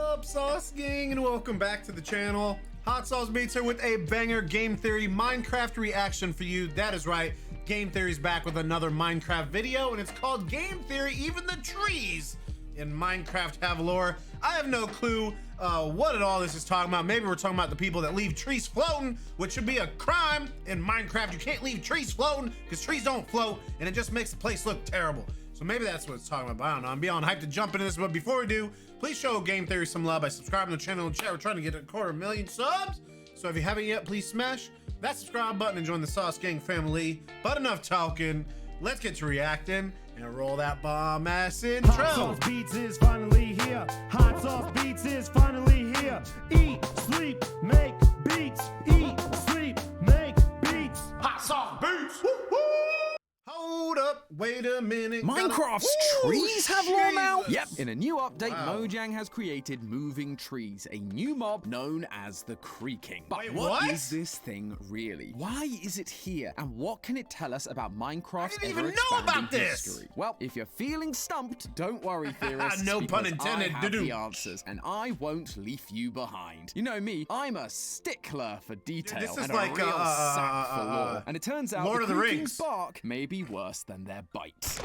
up, Sauce Gang, and welcome back to the channel. Hot Sauce Beats here with a banger game theory Minecraft reaction for you. That is right, Game Theory's back with another Minecraft video, and it's called Game Theory Even the Trees in Minecraft Have Lore. I have no clue what at all this is talking about. Maybe we're talking about the people that leave trees floating, which should be a crime in Minecraft. You can't leave trees floating because trees don't float, and it just makes the place look terrible. So maybe that's what it's talking about. I don't know. I'm beyond hyped to jump into this, but before we do, please show Game Theory some love by subscribing to the channel and chat. We're trying to get a 250,000 subs. So if you haven't yet, please smash that subscribe button and join the Sauce Gang family. But enough talking. Let's get to reacting and roll that bomb ass intro. Hot Sauce Beats is finally here. Hot Sauce Beats is finally here. Eat, sleep, make beats. Eat, sleep, make beats. Hot Sauce Beats. Woo, woo. Hold up, wait a minute. Minecraft's trees have lore now? Jesus. Yep. In a new update, Wow. Mojang has created moving trees, a new mob known as the creaking. But Wait, what what? is this thing really? Why is it here? And what can it tell us about Minecraft's I didn't even know ever-expanding about this. history? Well, if you're feeling stumped, don't worry, theorists. No pun because intended, I have doo-doo. the answers, and I won't leave you behind. You know me, I'm a stickler for detail this is and like, a real sap for lore. And it turns out Lord the of the creaking's Rings. bark may be worse than their bite.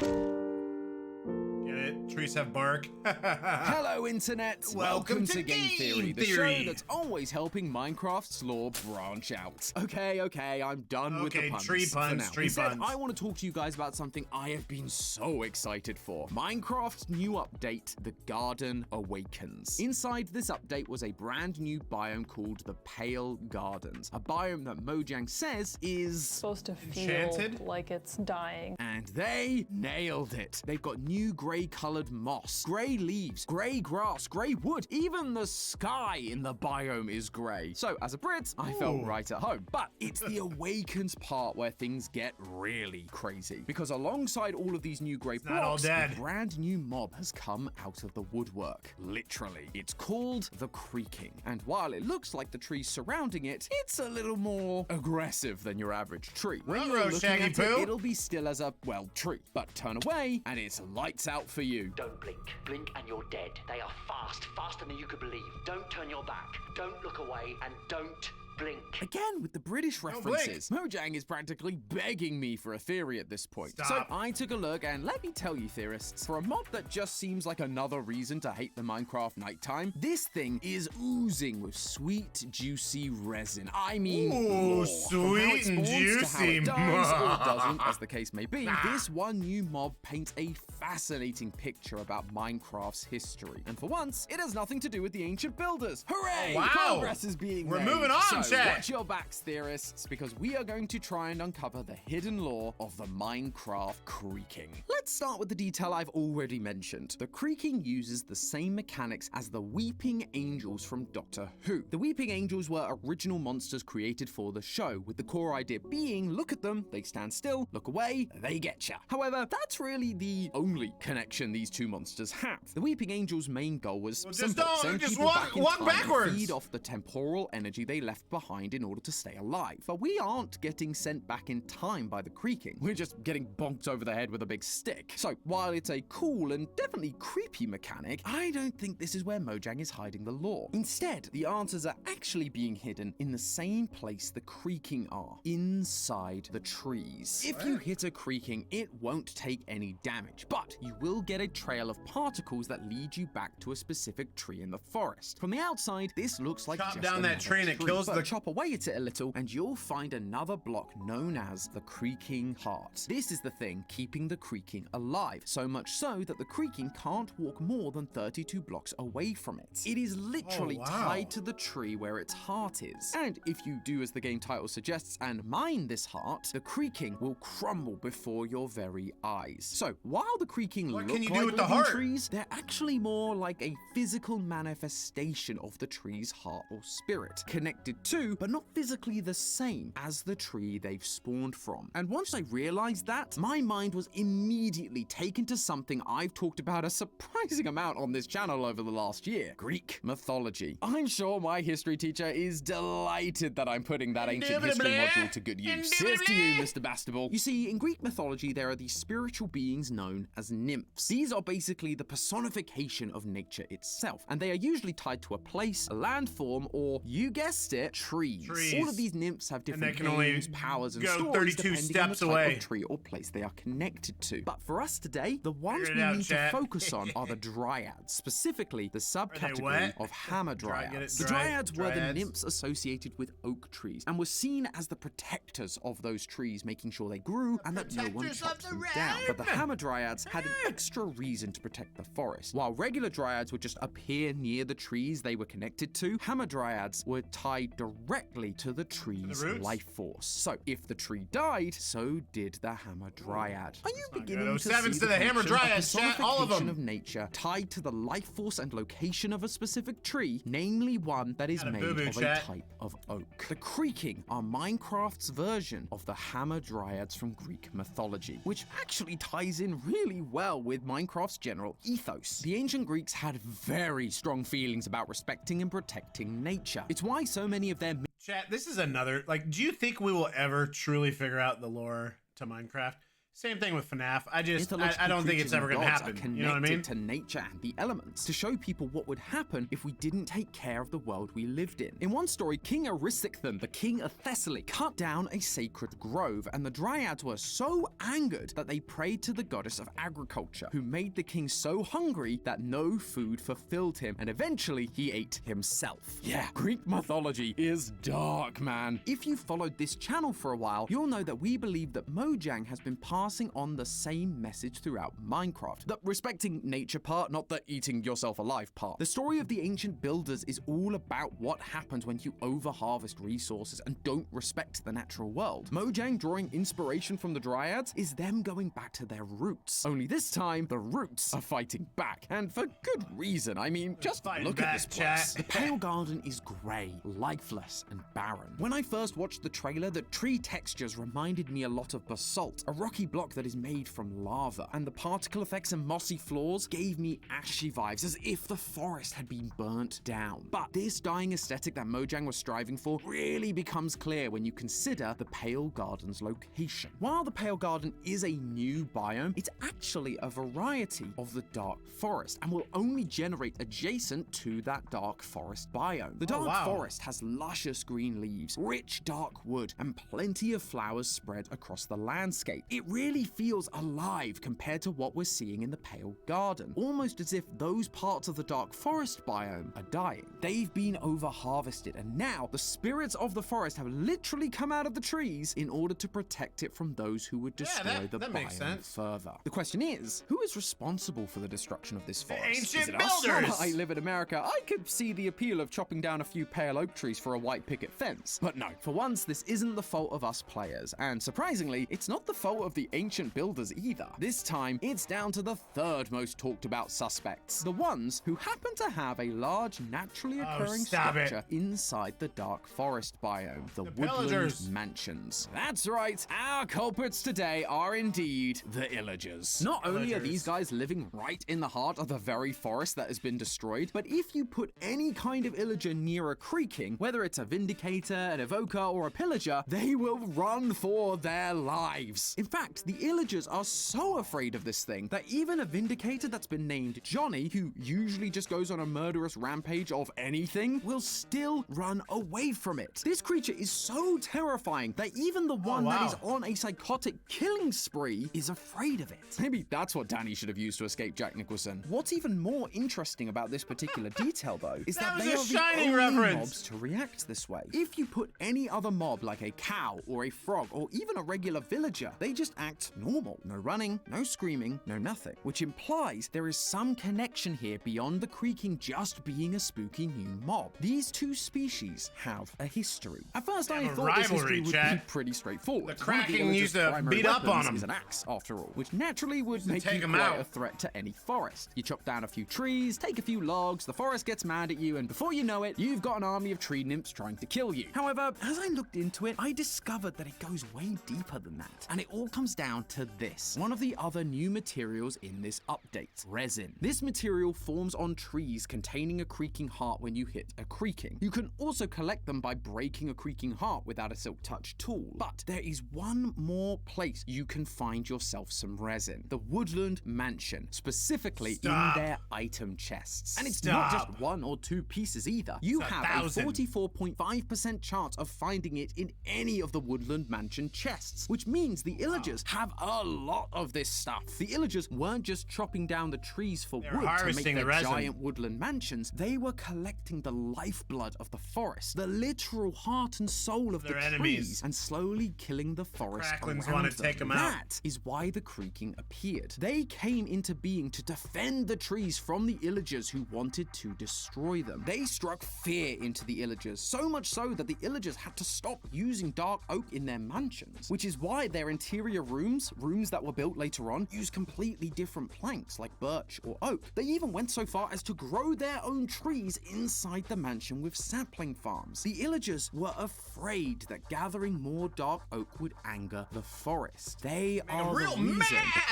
Get it? Trees have bark. Hello, Internet! Welcome to Game Theory, the Theory. show that's always helping Minecraft's lore branch out. Okay, I'm done with the Okay, puns. tree for puns, now. tree Instead, puns. I want to talk to you guys about something I have been so excited for. Minecraft's new update, The Garden Awakens. Inside this update was a brand new biome called the Pale Gardens, a biome that Mojang says is supposed to feel Enchanted? like it's dying. and they nailed it. They've got new grey-colored moss, grey leaves, grey grass, grey wood. Even the sky in the biome is grey. So, as a Brit, I felt Ooh. right at home. But it's the Awakens part where things get really crazy. Because alongside all of these new grey not all blocks, dead. a brand new mob has come out of the woodwork. Literally. It's called the creaking. And while it looks like the trees surrounding it, it's a little more aggressive than your average tree. When you're Ruh-roh, looking Shaggy at Poo. it, it'll be still as a, well, tree. But turn away, and it's lights out for you. Don't blink. Blink and you're dead. They are fast, faster than you could believe. Don't turn your back. Don't look away and don't blink. Again, with the British blink. references, Mojang is practically begging me for a theory at this point. Stop. So I took a look, and let me tell you, theorists, for a mob that just seems like another reason to hate the Minecraft nighttime, this thing is oozing with sweet, juicy resin. I mean, Ooh, lore. From how it sweet and spawns to how juicy. it dies or doesn't, as the case may be, this one new mob paints a fascinating picture about Minecraft's history. And for once, it has nothing to do with the ancient builders. Hooray! Oh, wow. Progress is being We're made. moving on, So chat. watch your backs, theorists, because we are going to try and uncover the hidden lore of the Minecraft creaking. Let's start with the detail I've already mentioned. The creaking uses the same mechanics as the Weeping Angels from Doctor Who. The Weeping Angels were original monsters created for the show, with the core idea being, look at them, they stand still, look away, they getcha. However, that's really the only connection these two monsters have. The Weeping Angels' main goal was Well, just simple, don't- send just people walk- back in walk time and backwards. feed off the temporal energy they left behind in order to stay alive. But we aren't getting sent back in time by the creaking. We're just getting bonked over the head with a big stick. So while it's a cool and definitely creepy mechanic, I don't think this is where Mojang is hiding the lore. Instead, the answers are actually being hidden in the same place the creaking are, inside the trees. If you hit a creaking, it won't take any damage, but you will get a trail of particles that lead you back to a specific tree in the forest. From the outside, this looks like Chop just down that another tree and it kills but the- chop away at it a little, and you'll find another block known as the creaking heart. This is the thing keeping the creaking alive, so much so that the creaking can't walk more than 32 blocks away from it. It is literally Oh, wow. tied to the tree where its heart is. And if you do as the game title suggests and mine this heart, the creaking will crumble before your very eyes. So while the creaking What look can you do like with the living heart? trees, they're actually more like a physical manifestation of the tree's heart or spirit, connected to, but not physically the same as the tree they've spawned from. And once I realized that, my mind was immediately taken to something I've talked about a surprising amount on this channel over the last year: Greek mythology. I'm sure my history teacher is delighted that I'm putting that ancient history module to good use. Here's to you, Mr. Bastable. You see, in Greek mythology, there are these spiritual beings known as as nymphs. These are basically the personification of nature itself, and they are usually tied to a place, a landform, or, you guessed it, trees. All of these nymphs have different names, powers, and stories depending on the type of tree or place they are connected to. But for us today, the ones we need to focus on are the dryads, specifically the subcategory of hamadryads. The dryads were the nymphs associated with oak trees and were seen as the protectors of those trees, making sure they grew and that no one chopped them down. But the hamadryads had an extra reason to protect the forest. While regular dryads would just appear near the trees they were connected to, hamadryads were tied directly to the tree's life force. So if the tree died, so did the hamadryad. Are you beginning to see the hamadryads, all of them, of nature tied to the life force and location of a specific tree, namely one that is made of a type of oak? The creaking are Minecraft's version of the hamadryads from Greek mythology, which actually ties in really well with Minecraft's general ethos. The ancient Greeks had very strong feelings about respecting and protecting nature. It's why so many of their Chat, this is another, like, do you think we will ever truly figure out the lore to Minecraft? Same thing with FNAF. I don't think it's ever going to happen. You know what I mean? To nature and the elements to show people what would happen if we didn't take care of the world we lived in. In one story, King Eurysicthon, the king of Thessaly, cut down a sacred grove, and the dryads were so angered that they prayed to the goddess of agriculture, who made the king so hungry that no food fulfilled him, and eventually he ate himself. Yeah, Greek mythology is dark, man. If you followed this channel for a while, you'll know that we believe that Mojang has been passing on the same message throughout Minecraft. The respecting nature part, not the eating yourself alive part. The story of the ancient builders is all about what happens when you over-harvest resources and don't respect the natural world. Mojang, drawing inspiration from the dryads, is them going back to their roots. Only this time, the roots are fighting back. And for good reason. I mean, just look at this place. The Pale Garden is grey, lifeless, and barren. When I first watched the trailer, the tree textures reminded me a lot of basalt, a rocky block that is made from lava, and the particle effects and mossy floors gave me ashy vibes, as if the forest had been burnt down. But this dying aesthetic that Mojang was striving for really becomes clear when you consider the Pale Garden's location. While the Pale Garden is a new biome, it's actually a variety of the dark forest and will only generate adjacent to that dark forest biome. The dark forest has luscious green leaves, rich dark wood, and plenty of flowers spread across the landscape. It really feels alive compared to what we're seeing in the Pale Garden, almost as if those parts of the dark forest biome are dying. They've been over-harvested, and now the spirits of the forest have literally come out of the trees in order to protect it from those who would destroy the biome further. The question is, who is responsible for the destruction of this forest? Ancient is it builders! us? I live in America. I could see the appeal of chopping down a few pale oak trees for a white picket fence. But no, for once, this isn't the fault of us players, and surprisingly, it's not the fault of the ancient builders either. This time, it's down to the third most talked about suspects, the ones who happen to have a large naturally occurring structure inside the dark forest biome, the woodland mansions. That's right, our culprits today are indeed the Illagers. Not only are these guys living right in the heart of the very forest that has been destroyed, but if you put any kind of Illager near a creaking, whether it's a Vindicator, an Evoker, or a Pillager, they will run for their lives. In fact, the Illagers are so afraid of this thing that even a Vindicator that's been named Johnny, who usually just goes on a murderous rampage of anything, will still run away from it. This creature is so terrifying that even the one that is on a psychotic killing spree is afraid of it. Maybe that's what Danny should have used to escape Jack Nicholson. What's even more interesting about this particular detail, though, is that they are the only mobs to react this way. If you put any other mob like a cow or a frog or even a regular villager, they just act normal. No running, no screaming, no nothing, which implies there is some connection here beyond the creaking just being a spooky new mob. These two species have a history. At first, I thought this history would be pretty straightforward. The cracking used to beat up on them. Is an axe, after all, which naturally would make you quite a threat to any forest. You chop down a few trees, take a few logs, the forest gets mad at you, and before you know it, you've got an army of tree nymphs trying to kill you. However, as I looked into it, I discovered that it goes way deeper than that, and it all comes comes down to this. One of the other new materials in this update, resin. This material forms on trees containing a creaking heart when you hit a creaking. You can also collect them by breaking a creaking heart without a silk touch tool. But there is one more place you can find yourself some resin. The Woodland Mansion, specifically in their item chests. And it's not just 1 or 2 pieces either. You have a 44.5% chance of finding it in any of the Woodland Mansion chests, which means the Illagers have a lot of this stuff. The Illagers weren't just chopping down the trees for wood to make their giant woodland mansions. They were collecting the lifeblood of the forest, the literal heart and soul of the trees, and slowly killing the forest around want to take them out. That is why the creaking appeared. They came into being to defend the trees from the Illagers who wanted to destroy them. They struck fear into the Illagers, so much so that the Illagers had to stop using dark oak in their mansions, which is why their interior rooms that were built later on, use completely different planks like birch or oak. They even went so far as to grow their own trees inside the mansion with sapling farms. The Illagers were afraid that gathering more dark oak would anger the forest. They are the reason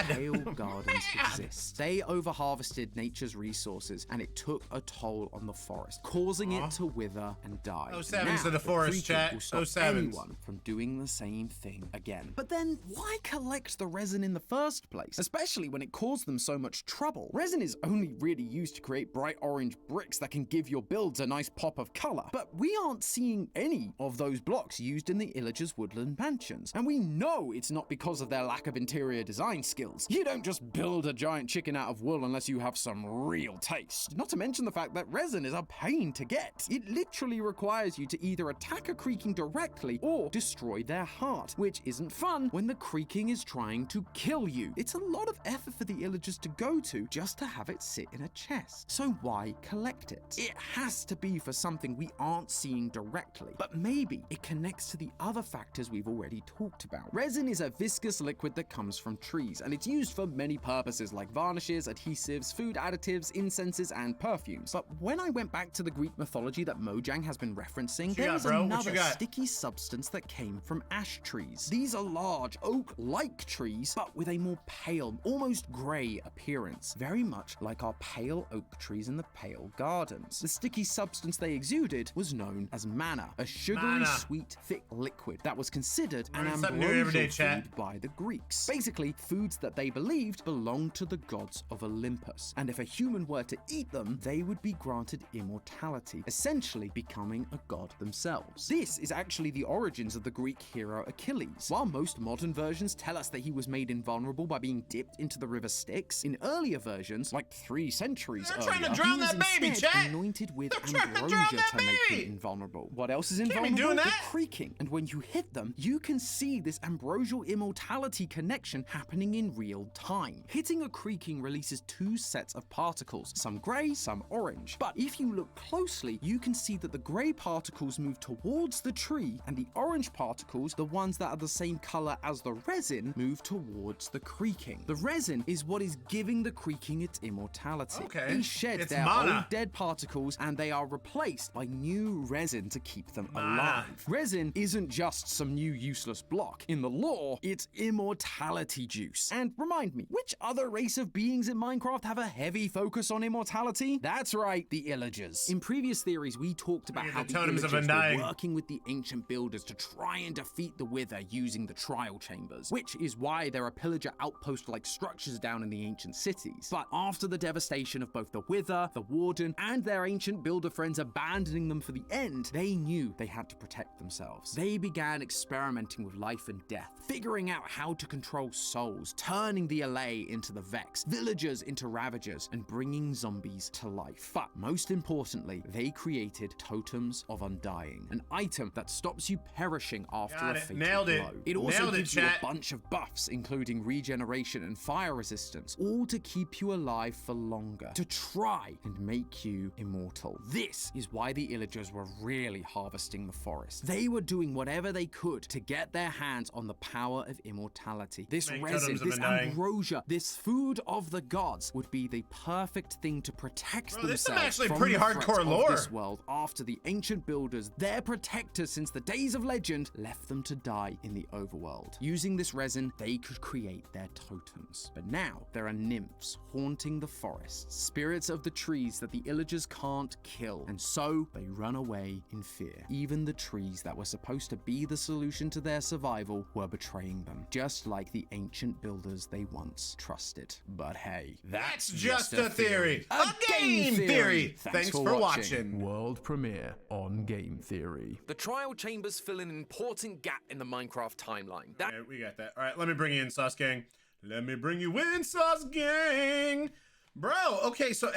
the Pale Gardens exist. They overharvested nature's resources, and it took a toll on the forest, causing it to wither and die. Oh, sevens to the forest, chat. Will stop anyone from doing the same thing again. But then, why collect the resin in the first place, especially when it caused them so much trouble? Resin is only really used to create bright orange bricks that can give your builds a nice pop of color, but we aren't seeing any of those blocks used in the Illagers' woodland mansions, and we know it's not because of their lack of interior design skills. You don't just build a giant chicken out of wool unless you have some real taste. Not to mention the fact that resin is a pain to get. It literally requires you to either attack a creaking directly or destroy their heart, which isn't fun when the creaking is trying to kill you. It's a lot of effort for the Illagers to go to just to have it sit in a chest. So why collect it? It has to be for something we aren't seeing directly, but maybe it connects to the other factors we've already talked about. Resin is a viscous liquid that comes from trees, and it's used for many purposes like varnishes, adhesives, food additives, incenses, and perfumes. But when I went back to the Greek mythology that Mojang has been referencing, there was another sticky substance that came from ash trees. These are large oak-like trees, but with a more pale, almost grey appearance, very much like our pale oak trees in the Pale Gardens. The sticky substance they exuded was known as manna, a sugary, sweet, thick liquid that was considered an ambrosial food by the Greeks. Basically, foods that they believed belonged to the gods of Olympus, and if a human were to eat them, they would be granted immortality, essentially becoming a god themselves. This is actually the origins of the Greek hero Achilles. While most modern versions tell us that he was made invulnerable by being dipped into the river Styx, in earlier versions, like 3 centuries earlier, he was instead anointed with ambrosia to make him invulnerable. What else is invulnerable? The creaking. And when you hit them, you can see this ambrosial immortality connection happening in real time. Hitting a creaking releases 2 sets of particles, some grey, some orange. But if you look closely, you can see that the grey particles move towards the tree, and the orange particles, the ones that are the same colour as the resin, move towards the creaking. The resin is what is giving the creaking its immortality. They shed their old dead particles, and they are replaced by new resin to keep them alive. Resin isn't just some new useless block. In the lore, it's immortality juice. And remind me, which other race of beings in Minecraft have a heavy focus on immortality? That's right, the Illagers. In previous theories, we talked about how the Illagers were working with the ancient builders to try and defeat the Wither using the trial chambers, which is why there are pillager outpost-like structures down in the ancient cities. But after the devastation of both the Wither, the Warden, and their ancient builder friends abandoning them for the end, they knew they had to protect themselves. They began experimenting with life and death, figuring out how to control souls, turning the Allay into the Vex, villagers into Ravagers, and bringing zombies to life. But most importantly, they created Totems of Undying, an item that stops you perishing after a fatal blow. It also gives you a bunch of buffs, including regeneration and fire resistance, all to keep you alive for longer, to try and make you immortal. This is why the Illagers were really harvesting the forest. They were doing whatever they could to get their hands on the power of immortality. This resin, this ambrosia, this food of the gods would be the perfect thing to protect themselves from the threats of this world after the ancient builders, their protectors since the days of legend, left them to die in the overworld. Using this this resin, they could create their totems. But now, there are nymphs haunting the forests, spirits of the trees that the Illagers can't kill, and so they run away in fear. Even the trees that were supposed to be the solution to their survival were betraying them, just like the ancient builders they once trusted. But hey, that's just a theory. A game theory! Thanks for watching. World premiere on Game Theory. The trial chambers fill an important gap in the Minecraft timeline. Okay, we got that. All right, let me bring you in, Sauce Gang. Let me bring you in, Sauce Gang. Bro, okay, so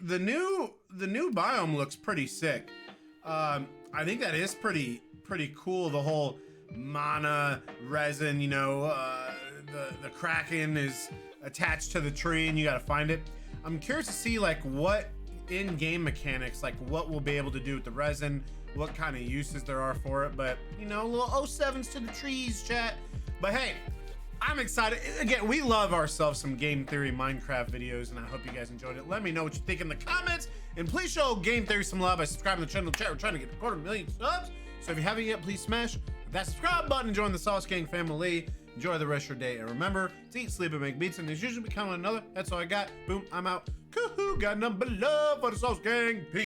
the new biome looks pretty sick. I think that is pretty cool. The whole mana resin, you know, the kraken is attached to the tree and you gotta find it. I'm curious to see like what in-game mechanics, like what we'll be able to do with the resin, what kind of uses there are for it, but you know, little 07s to the trees, chat. But hey, I'm excited. Again, we love ourselves some Game Theory Minecraft videos, and I hope you guys enjoyed it. Let me know what you think in the comments, and please show Game Theory some love by subscribing to the channel. Chat, we're trying to get 250,000 subs, so if you haven't yet, please smash that subscribe button and join the Sauce Gang family. Enjoy the rest of your day, and remember to eat, sleep, and make beats, and there's usually becoming another. That's all I got. Boom, I'm out. Coo-hoo, got number love for the Sauce Gang. Peace.